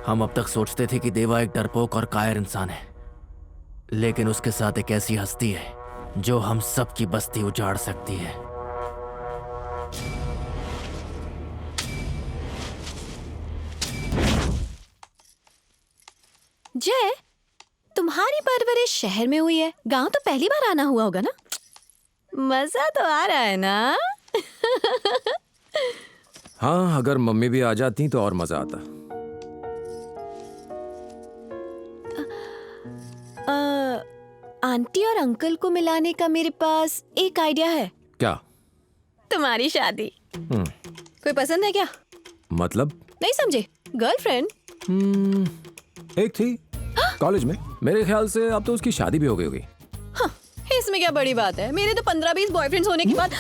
हम अब तक सोचते थे कि देवा एक डरपोक और कायर इंसान है, लेकिन उसके साथ एक ऐसी हस्ती है जो हम सबकी बस्ती उजाड़ सकती है। जय, तुम्हारी परवरिश शहर में हुई है, गांव तो पहली बार आना हुआ होगा ना? मजा तो आ रहा है ना? हाँ, अगर मम्मी भी आ जाती तो और मजा आता। आंटी और अंकल को मिलाने का मेरे पास एक आइडिया है। क्या? तुम्हारी शादी। कोई पसंद है क्या? मतलब? नहीं समझे? गर्लफ्रेंड? एक थी कॉलेज में। मेरे ख्याल से अब तो उसकी शादी भी हो गई होगी। हाँ, इसमें क्या बड़ी बात है? मेरे तो 15-20 बॉयफ्रेंड्स होने के बाद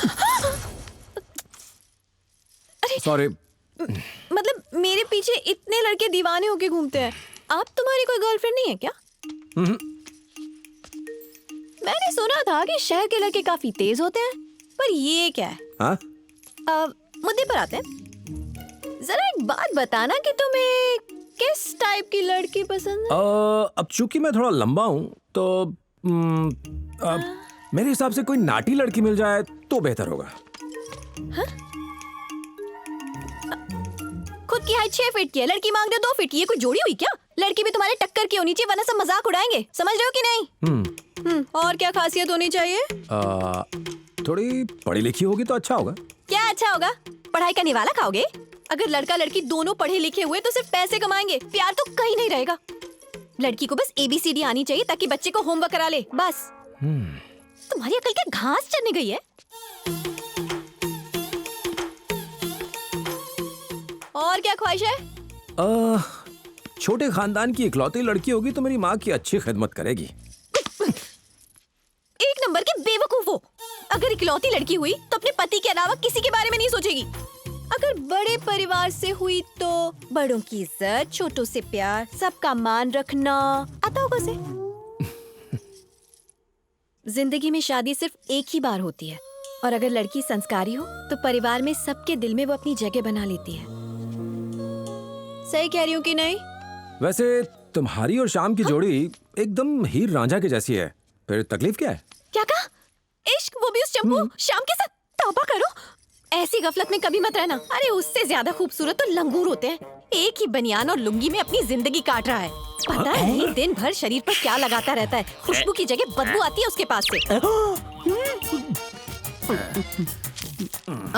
अरे सॉरी। मतलब मेरे पीछे इतने लड़के दीवाने होके घूमते हैं, आप तुम्हारी कोई गर्लफ्रेंड नहीं है क्या? मैंने सुना था कि शहर के लड़के काफी तेज होते हैं, पर ये क्या है? हाँ? मुद्दे पर आते हैं। जरा एक बात बताना कि तुम्हें किस टाइप की लड़की पसंद है? अब चूंकि मैं थोड़ा लंबा हूँ तो मेरे हिसाब से कोई नाटी लड़की मिल जाए तो बेहतर होगा। हाँ? खुद की हाइट 6 फीट की है, लड़की मांग रहे हो 2 फीट की। ये कोई जोड़ी हुई क्या? लड़की भी तुम्हारे टक्कर की होनी चाहिए, वरना सब मजाक उड़ाएंगे। समझ रहे हो कि नहीं? और क्या खासियत होनी चाहिए? थोड़ी पढ़ी लिखी होगी तो अच्छा होगा। क्या अच्छा होगा? पढ़ाई का निवाला खाओगे? अगर लड़का लड़की दोनों पढ़े लिखे हुए तो सिर्फ पैसे कमाएंगे, प्यार तो कहीं नहीं रहेगा। लड़की को बस ABCD आनी चाहिए ताकि बच्चे को होमवर्क करा ले, बस। तुम्हारी अकल क्या घास चढ़ने गई है? और क्या ख्वाहिश है? छोटे खानदान की इकलौती लड़की होगी तो मेरी माँ की अच्छी खिदमत करेगी। एक नंबर के बेवकूफ हो। अगर इकलौती लड़की हुई तो अपने पति के अलावा किसी के बारे में नहीं सोचेगी। अगर बड़े परिवार से हुई तो बड़ों की इज्जत, छोटों से प्यार, सबका मान रखना आता होगा उसे। जिंदगी में शादी सिर्फ एक ही बार होती है, और अगर लड़की संस्कारी हो तो परिवार में सबके दिल में वो अपनी जगह बना लेती है। सही कह रही हूँ कि नहीं? वैसे तुम्हारी और शाम की जोड़ी एकदम हीर रांझा की जैसी है, फिर तकलीफ क्या है? क्या कहा? इश्क, वो भी उस चंपू शाम के साथ? तौबा करो, ऐसी गफलत में कभी मत रहना। अरे उससे ज्यादा खूबसूरत तो लंगूर होते हैं। एक ही बनियान और लुंगी में अपनी जिंदगी काट रहा है। पता नहीं दिन भर शरीर पर क्या लगाता रहता है। खुशबू की जगह बदबू आती है उसके पास से।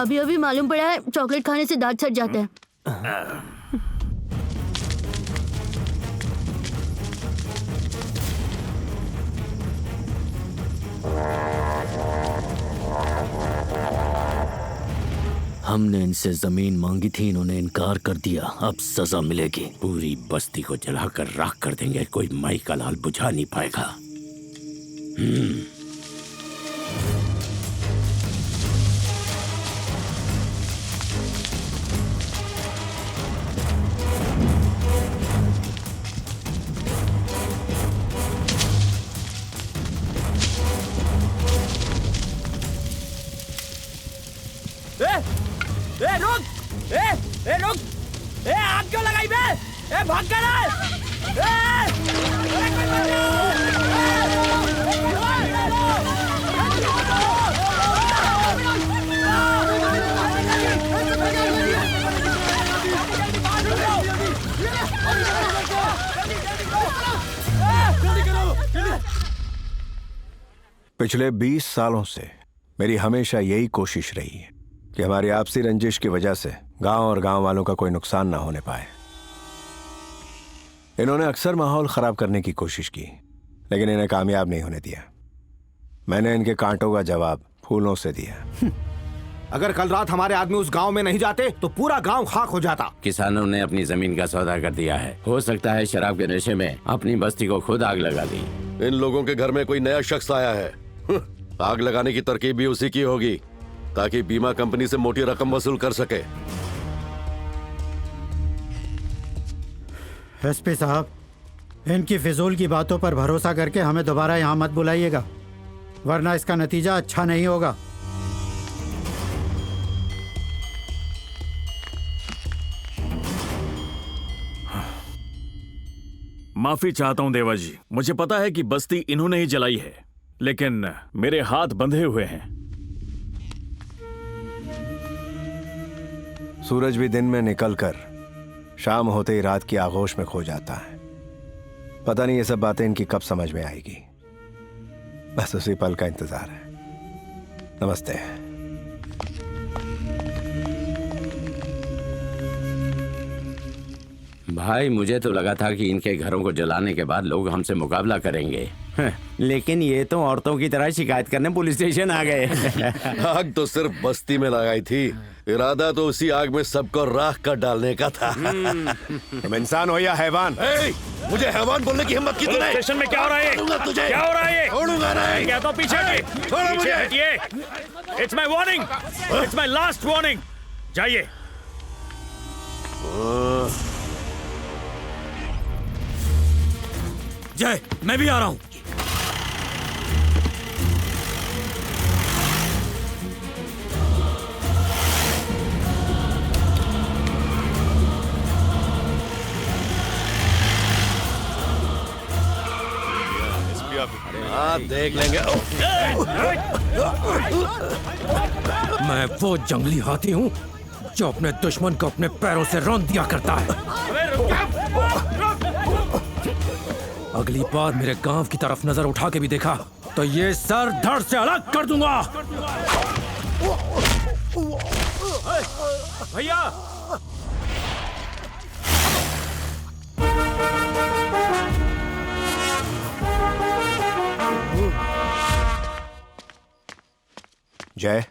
अभी अभी मालूम पड़ा है चॉकलेट खाने से दांत सड़ जाते हैं। हमने इनसे जमीन मांगी थी, इन्होंने इनकार कर दिया। अब सजा मिलेगी। पूरी बस्ती को जलाकर राख कर देंगे, कोई माई का लाल बुझा नहीं पाएगा। रुक! आग क्यों लगाई बे? भाग कर! पिछले 20 सालों से मेरी हमेशा यही कोशिश रही है कि हमारी आपसी रंजिश की वजह से गांव और गांव वालों का कोई नुकसान ना होने पाए। इन्होंने अक्सर माहौल खराब करने की कोशिश की, लेकिन इन्हें कामयाब नहीं होने दिया। मैंने इनके कांटों का जवाब फूलों से दिया। अगर कल रात हमारे आदमी उस गांव में नहीं जाते तो पूरा गांव खाक हो जाता। किसानों ने अपनी जमीन का सौदा कर दिया है। हो सकता है शराब के नशे में अपनी बस्ती को खुद आग लगा दी। इन लोगों के घर में कोई नया शख्स आया है। आग लगाने की तरकीब भी उसी की होगी, ताकि बीमा कंपनी से मोटी रकम वसूल कर सके। एसपी साहब, इनकी फिजूल की बातों पर भरोसा करके हमें दोबारा यहाँ मत बुलाइएगा, वरना इसका नतीजा अच्छा नहीं होगा। माफी चाहता हूँ देवा जी, मुझे पता है कि बस्ती इन्होंने ही जलाई है, लेकिन मेरे हाथ बंधे हुए हैं। सूरज भी दिन में निकलकर शाम होते ही रात की आगोश में खो जाता है। पता नहीं ये सब बातें इनकी कब समझ में आएगी। बस उसी पल का इंतजार है। नमस्ते। भाई मुझे तो लगा था कि इनके घरों को जलाने के बाद लोग हमसे मुकाबला करेंगे, लेकिन ये तो औरतों की तरह शिकायत करने पुलिस स्टेशन आ गए। आग तो सिर्फ बस्ती में लगाई थी, इरादा तो उसी आग में सबको राख कर डालने का था। तुम इंसान हो या हैवान? मुझे हैवान बोलने की हिम्मत की तूने? स्टेशन में क्या हो रहा है? तुझे क्या हो रहा है? छोड़ूंगा नहीं। क्या तो पीछे छोड़ो मुझे। हटिए। It's my warning, it's my last warning. जाइए। जय, मैं भी आ रहा हूं। हाँ देख लेंगे। मैं वो जंगली हाथी हूँ जो अपने दुश्मन को अपने पैरों से रौंद दिया करता है। अगली बार मेरे गांव की तरफ नजर उठा के भी देखा तो ये सर धड़ से अलग कर दूंगा। भैया, जय,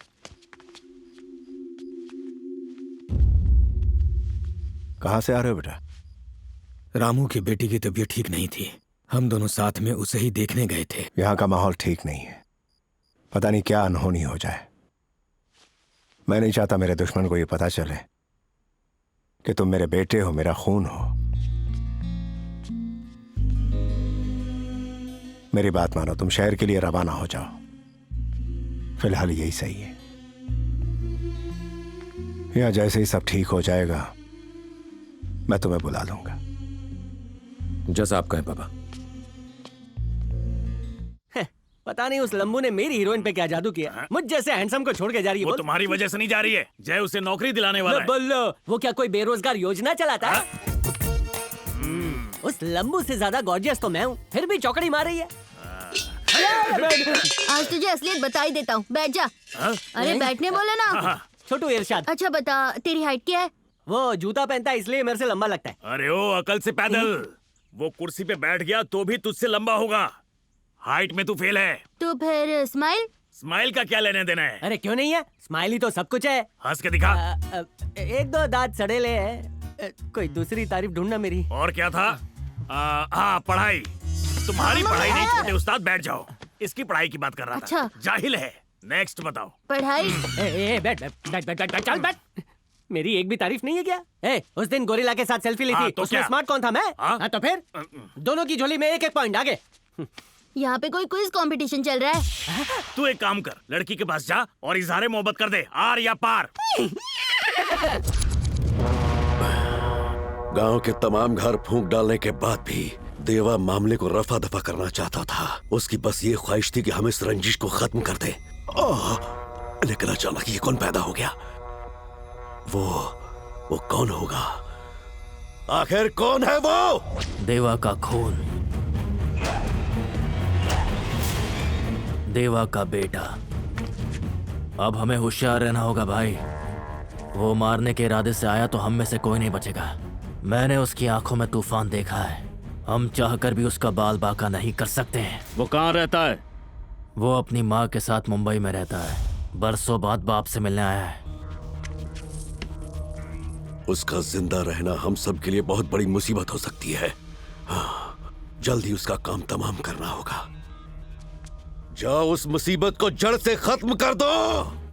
कहां से आ रहे हो बेटा? रामू की बेटी की तबीयत ठीक नहीं थी, हम दोनों साथ में उसे ही देखने गए थे। यहां का माहौल ठीक नहीं है, पता नहीं क्या अनहोनी हो जाए। मैं नहीं चाहता मेरे दुश्मन को ये पता चले कि तुम मेरे बेटे हो, मेरा खून हो। मेरी बात मानो, तुम शहर के लिए रवाना हो जाओ। फिलहाल यही सही है। या जैसे ही सब ठीक हो जाएगा मैं तुम्हें बुला लूंगा। जैसा आप कहें पापा। पता नहीं उस लंबू ने मेरी हीरोइन पे क्या जादू किया, मुझ जैसे हैंडसम को छोड़ के जा रही है। वो तुम्हारी वजह से नहीं जा रही है, जय उसे नौकरी दिलाने वाला है। बोलो, वो क्या कोई बेरोजगार योजना चलाता है? उस लंबू से ज्यादा गॉर्जियस तो मैं हूँ, फिर भी चौकड़ी मार रही है। आज तुझे असलियत बता ही देता हूँ, बैठ जा। अरे बैठने बोले ना। छोटू इरशाद। अच्छा बता, तेरी हाइट क्या है? वो जूता पहनता है इसलिए मेरे से लंबा लगता है। अरे ओ अकल से पैदल, वो कुर्सी पे बैठ गया तो भी तुझसे लंबा होगा। हाइट में तू फेल है। तो फिर स्माइल? स्माइल का क्या लेने देना है? अरे क्यों नहीं है, स्माइली तो सब कुछ है। हंस के दिखा। एक दो दांत सड़ेले है। कोई दूसरी तारीफ ढूंढना मेरी। और क्या था? हाँ पढ़ाई। तुम्हारी पढ़ाई नहीं, छोटे उस्ताद बैठ जाओ। इसकी पढ़ाई की बात कर रहा अच्छा। था। जाहिल है। नेक्स्ट बताओ। पढ़ाई? बैठ बैठ बैठ बैठ चल बैठ। मेरी एक भी तारीफ नहीं है क्या? उस दिन गोरिल्ला के साथ सेल्फी ली थी, तो उसमें क्या? स्मार्ट कौन था? मैं। हाँ तो फिर दोनों की झोली में एक एक पॉइंट आगे। यहाँ पे कोई क्विज कंपटीशन चल रहा है। तू एक काम कर, लड़की के पास जा और इजहारे मोहब्बत कर दे, आर या पार। गांव के तमाम घर फूंक डालने के बाद भी देवा मामले को रफा दफा करना चाहता था। उसकी बस ये ख्वाहिश थी कि हम इस रंजिश को खत्म कर दे। लेकिन अचानक ये कौन पैदा हो गया? वो कौन होगा? आखिर कौन है वो? देवा का खून, देवा का बेटा। अब हमें होशियार रहना होगा भाई। वो मारने के इरादे से आया तो हम में से कोई नहीं बचेगा। मैंने उसकी आंखों में तूफान देखा है। हम चाहकर भी उसका बाल बाका नहीं कर सकते हैं। वो कहाँ रहता है? वो अपनी माँ के साथ मुंबई में रहता है। बरसों बाद बाप से मिलने आया है। उसका जिंदा रहना हम सब के लिए बहुत बड़ी मुसीबत हो सकती है। हाँ, जल्दी उसका काम तमाम करना होगा। जाओ उस मुसीबत को जड़ से खत्म कर दो।